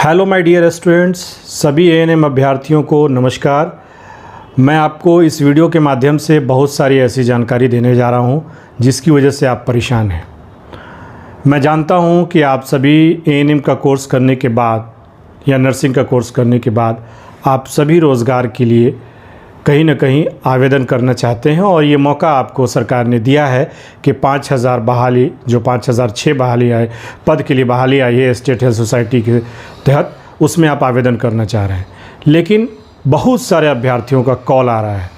Hello my dear students, सभी ANM अभ्यर्थियों को नमस्कार। मैं आपको इस वीडियो के माध्यम से बहुत सारी ऐसी जानकारी देने जा रहा हूं जिसकी वजह से आप परेशान हैं। मैं जानता हूं कि आप सभी एएनएम का कोर्स करने के बाद या नर्सिंग का कोर्स करने के बाद आप सभी रोज़गार के लिए कहीं ना कहीं आवेदन करना चाहते हैं और ये मौका आपको सरकार ने दिया है कि 5000 बहाली जो 5006 बहाली आए पद के लिए बहाली आई है स्टेट हेल्थ सोसाइटी के तहत, उसमें आप आवेदन करना चाह रहे हैं। लेकिन बहुत सारे अभ्यर्थियों का कॉल आ रहा है।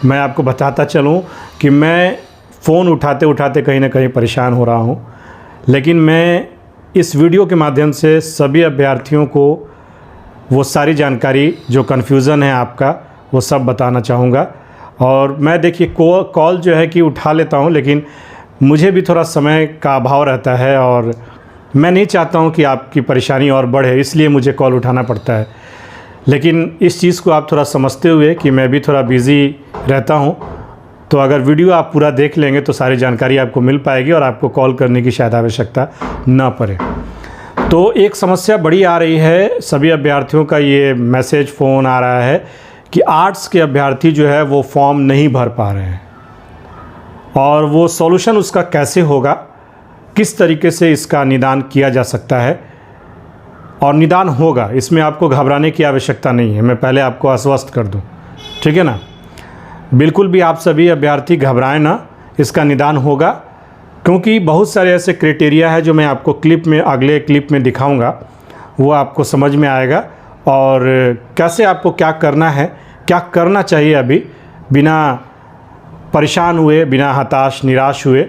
मैं आपको बताता चलूं कि मैं फ़ोन उठाते उठाते कहीं ना कहीं परेशान हो रहा हूं, लेकिन मैं इस वीडियो के माध्यम से सभी अभ्यर्थियों को वो सारी जानकारी जो कन्फ्यूज़न है आपका वो सब बताना चाहूँगा। और मैं देखिए कॉल जो है कि उठा लेता हूँ, लेकिन मुझे भी थोड़ा समय का अभाव रहता है और मैं नहीं चाहता हूँ कि आपकी परेशानी और बढ़े, इसलिए मुझे कॉल उठाना पड़ता है। लेकिन इस चीज़ को आप थोड़ा समझते हुए कि मैं भी थोड़ा बिज़ी रहता हूँ, तो अगर वीडियो आप पूरा देख लेंगे तो सारी जानकारी आपको मिल पाएगी और आपको कॉल करने की शायद आवश्यकता ना पड़े। तो एक समस्या बड़ी आ रही है, सभी अभ्यर्थियों का ये मैसेज फ़ोन आ रहा है कि आर्ट्स के अभ्यर्थी जो है वो फॉर्म नहीं भर पा रहे हैं और वो सॉल्यूशन उसका कैसे होगा, किस तरीके से इसका निदान किया जा सकता है और निदान होगा। इसमें आपको घबराने की आवश्यकता नहीं है, मैं पहले आपको आश्वस्त कर दूं, ठीक है ना। बिल्कुल भी आप सभी अभ्यर्थी घबराएं ना, इसका निदान होगा, क्योंकि बहुत सारे ऐसे क्राइटेरिया है जो मैं आपको अगले क्लिप में दिखाऊंगा, वो आपको समझ में आएगा और कैसे आपको क्या करना है, क्या करना चाहिए अभी, बिना परेशान हुए, बिना निराश हुए।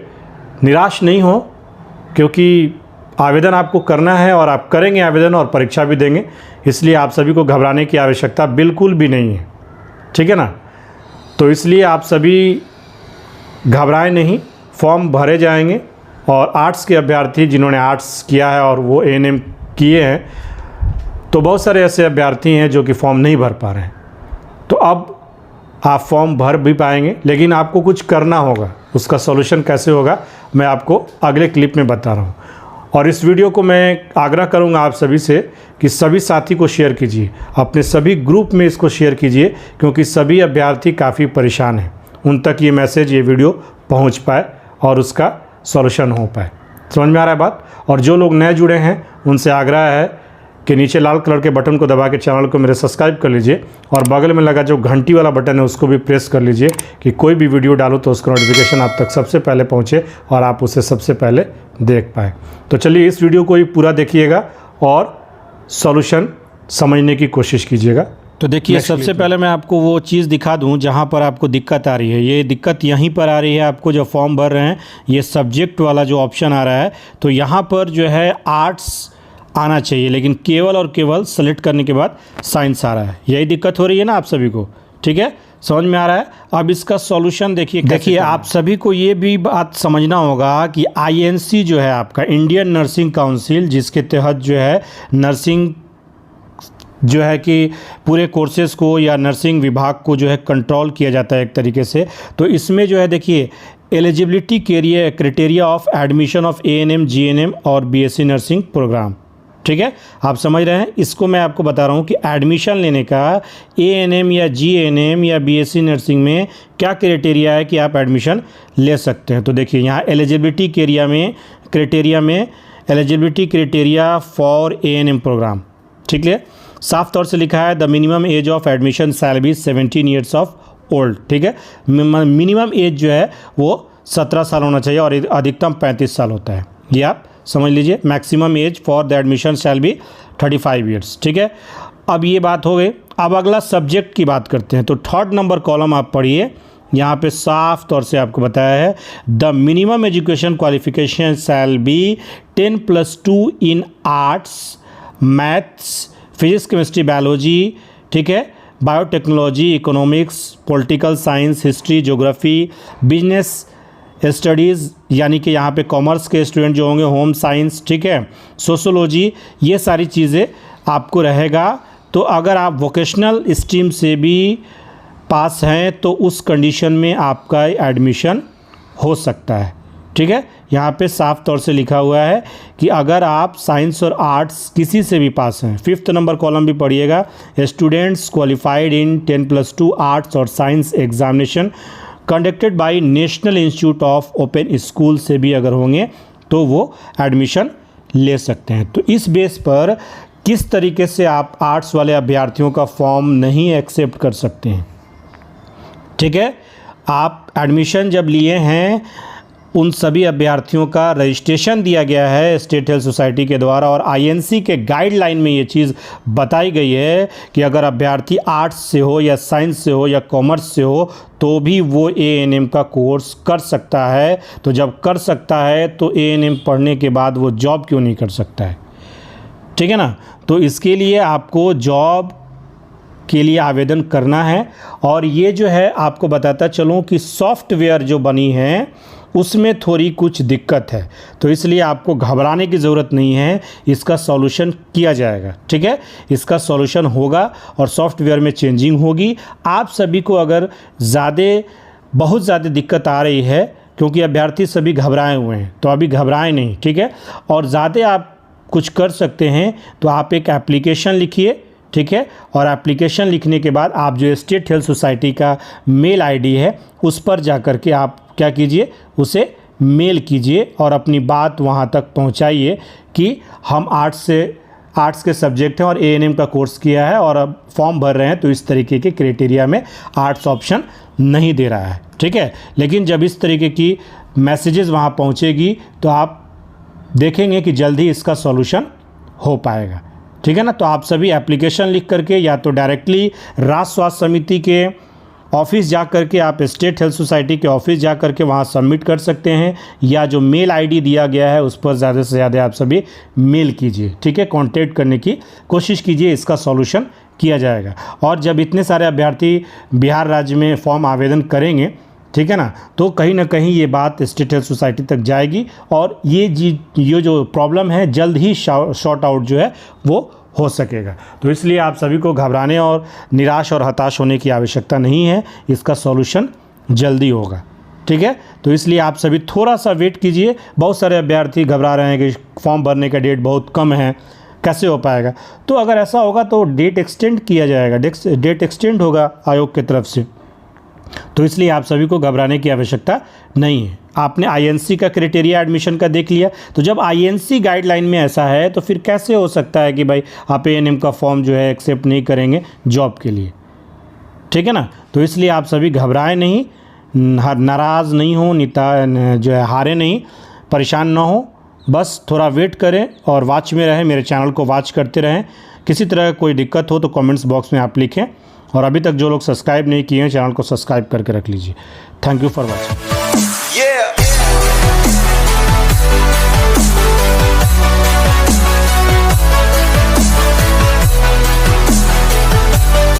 निराश नहीं हो, क्योंकि आवेदन आपको करना है और आप करेंगे आवेदन और परीक्षा भी देंगे, इसलिए आप सभी को घबराने की आवश्यकता बिल्कुल भी नहीं है, ठीक है ना। तो इसलिए आप सभी घबराएं नहीं, फॉर्म भरे जाएंगे। और आर्ट्स के अभ्यर्थी जिन्होंने आर्ट्स किया है और वो एएनएम किए हैं, तो बहुत सारे ऐसे अभ्यर्थी हैं जो कि फॉर्म नहीं भर पा रहे हैं। तो अब आप फॉर्म भर भी पाएंगे, लेकिन आपको कुछ करना होगा। उसका सॉल्यूशन कैसे होगा मैं आपको अगले क्लिप में बता रहा हूँ। और इस वीडियो को मैं आग्रह करूँगा आप सभी से कि सभी साथी को शेयर कीजिए, अपने सभी ग्रुप में इसको शेयर कीजिए, क्योंकि सभी अभ्यर्थी काफ़ी परेशान हैं, उन तक ये मैसेज, ये वीडियो पहुँच पाए और उसका सॉल्यूशन हो पाए। समझ में आ रहा है बात। और जो लोग नए जुड़े हैं उनसे आग्रह है कि नीचे लाल कलर के बटन को दबा के चैनल को मेरे सब्सक्राइब कर लीजिए और बगल में लगा जो घंटी वाला बटन है उसको भी प्रेस कर लीजिए कि कोई भी वीडियो डालो तो उसका नोटिफिकेशन आप तक सबसे पहले पहुंचे और आप उसे सबसे पहले देख पाएँ। तो चलिए इस वीडियो को ही पूरा देखिएगा और सॉल्यूशन समझने की कोशिश कीजिएगा। तो देखिए, सबसे पहले मैं आपको वो चीज़ दिखा दूं जहां पर आपको दिक्कत आ रही है। ये दिक्कत यहीं पर आ रही है, आपको जो फॉर्म भर रहे हैं ये सब्जेक्ट वाला जो ऑप्शन आ रहा है, तो यहाँ पर जो है आर्ट्स आना चाहिए, लेकिन केवल और केवल सेलेक्ट करने के बाद साइंस आ रहा है। यही दिक्कत हो रही है ना आप सभी को, ठीक है, समझ में आ रहा है। अब इसका सॉल्यूशन देखिए आप सभी को ये भी बात समझना होगा कि आईएनसी जो है आपका इंडियन नर्सिंग काउंसिल, जिसके तहत जो है नर्सिंग जो है कि पूरे कोर्सेज़ को या नर्सिंग विभाग को जो है कंट्रोल किया जाता है एक तरीके से। तो इसमें जो है देखिए eligibility criteria of admission of ANM, GNM और बीएससी नर्सिंग प्रोग्राम, ठीक है, आप समझ रहे हैं। इसको मैं आपको बता रहा हूँ कि एडमिशन लेने का एएनएम या जीएनएम या बीएससी नर्सिंग में क्या क्राइटेरिया है कि आप एडमिशन ले सकते हैं। तो देखिए यहाँ एलिजिबिलिटी क्राइटेरिया में eligibility criteria for ANM program, ठीक है, साफ तौर से लिखा है the minimum age of admission shall be 17 years of old, ठीक है। मिनिमम एज जो है वो 17 साल होना चाहिए और अधिकतम 35 साल होता है, ये आप समझ लीजिए। Maximum age for the admission shall B 35 years, ठीक है। अब ये बात हो गई। अब अगला सब्जेक्ट की बात करते हैं। तो 3rd नंबर कॉलम आप पढ़िए, यहाँ पे साफ तौर से आपको बताया है the minimum education qualification shall be 10+2 in arts, maths, physics, chemistry, biology, ठीक है, biotechnology, economics, political science, history, geography, business studies, यानी कि यहाँ पे कॉमर्स के स्टूडेंट जो होंगे, होम साइंस, ठीक है, सोशोलॉजी, ये सारी चीज़ें आपको रहेगा। तो अगर आप वोकेशनल स्ट्रीम से भी पास हैं तो उस कंडीशन में आपका एडमिशन हो सकता है, ठीक है। यहाँ पे साफ तौर से लिखा हुआ है कि अगर आप साइंस और आर्ट्स किसी से भी पास हैं, 5th नंबर कॉलम भी पढ़िएगा, स्टूडेंट्स क्वालिफाइड इन 10+2 आर्ट्स और science examination conducted by national institute of open school से भी अगर होंगे तो वो एडमिशन ले सकते हैं। तो इस बेस पर किस तरीके से आप आर्ट्स वाले अभ्यर्थियों का फॉर्म नहीं एक्सेप्ट कर सकते हैं, ठीक है। आप एडमिशन जब लिए हैं उन सभी अभ्यर्थियों का रजिस्ट्रेशन दिया गया है स्टेट हेल्थ सोसाइटी के द्वारा, और आईएनसी के गाइडलाइन में ये चीज़ बताई गई है कि अगर अभ्यर्थी आर्ट्स से हो या साइंस से हो या कॉमर्स से हो तो भी वो एएनएम का कोर्स कर सकता है। तो जब कर सकता है तो एएनएम पढ़ने के बाद वो जॉब क्यों नहीं कर सकता है, ठीक है ना। तो इसके लिए आपको जॉब के लिए आवेदन करना है। और ये जो है आपको बताता चलूँ कि सॉफ्टवेयर जो बनी है उसमें थोड़ी कुछ दिक्कत है, तो इसलिए आपको घबराने की ज़रूरत नहीं है, इसका सॉल्यूशन किया जाएगा, ठीक है। इसका सॉल्यूशन होगा और सॉफ्टवेयर में चेंजिंग होगी। आप सभी को अगर बहुत ज़्यादा दिक्कत आ रही है, क्योंकि अभ्यर्थी सभी घबराए हुए हैं, तो अभी घबराएं नहीं, ठीक है। और ज़्यादा आप कुछ कर सकते हैं तो आप एक एप्लीकेशन लिखिए, ठीक है। और एप्लीकेशन लिखने के बाद आप जो स्टेट हेल्थ सोसाइटी का मेल आईडी है उस पर जा कर के आप क्या कीजिए, उसे मेल कीजिए और अपनी बात वहाँ तक पहुँचाइए कि हम आर्ट्स के सब्जेक्ट हैं और एएनएम का कोर्स किया है और अब फॉर्म भर रहे हैं, तो इस तरीके के क्राइटेरिया में आर्ट्स ऑप्शन नहीं दे रहा है, ठीक है। लेकिन जब इस तरीके की मैसेजेस वहाँ पहुँचेगी तो आप देखेंगे कि जल्द ही इसका सॉल्यूशन हो पाएगा, ठीक है ना। तो आप सभी एप्लीकेशन लिख करके या तो डायरेक्टली राज्य स्वास्थ्य समिति के ऑफिस जा करके आप स्टेट हेल्थ सोसाइटी के ऑफिस जा करके वहाँ सबमिट कर सकते हैं, या जो मेल आईडी दिया गया है उस पर ज़्यादा से ज़्यादा आप सभी मेल कीजिए, ठीक है। कांटेक्ट करने की कोशिश कीजिए, इसका सॉल्यूशन किया जाएगा। और जब इतने सारे अभ्यर्थी बिहार राज्य में फॉर्म आवेदन करेंगे, ठीक है ना, तो कहीं ना कहीं ये बात स्टेट हेल्थ सोसाइटी तक जाएगी और ये जो प्रॉब्लम है जल्द ही शॉर्ट आउट जो है वो हो सकेगा। तो इसलिए आप सभी को घबराने और निराश और हताश होने की आवश्यकता नहीं है, इसका सॉल्यूशन जल्दी होगा, ठीक है। तो इसलिए आप सभी थोड़ा सा वेट कीजिए। बहुत सारे अभ्यर्थी घबरा रहे हैं कि फॉर्म भरने का डेट बहुत कम है, कैसे हो पाएगा। तो अगर ऐसा होगा तो डेट एक्सटेंड किया जाएगा, डेट एक्सटेंड होगा आयोग की तरफ से। तो इसलिए आप सभी को घबराने की आवश्यकता नहीं है। आपने आईएनसी का क्राइटेरिया एडमिशन का देख लिया, तो जब आईएनसी गाइडलाइन में ऐसा है तो फिर कैसे हो सकता है कि भाई आप एएनएम का फॉर्म जो है एक्सेप्ट नहीं करेंगे जॉब के लिए, ठीक है ना। तो इसलिए आप सभी घबराएं नहीं, नाराज़ नहीं हो, जो है हारे नहीं, परेशान ना हो, बस थोड़ा वेट करें और वॉच में रहें, मेरे चैनल को वॉच करते रहें। किसी तरह कोई दिक्कत हो तो कमेंट्स बॉक्स में आप लिखें, और अभी तक जो लोग सब्सक्राइब नहीं किए हैं चैनल को सब्सक्राइब करके रख लीजिए। Thank you for watching.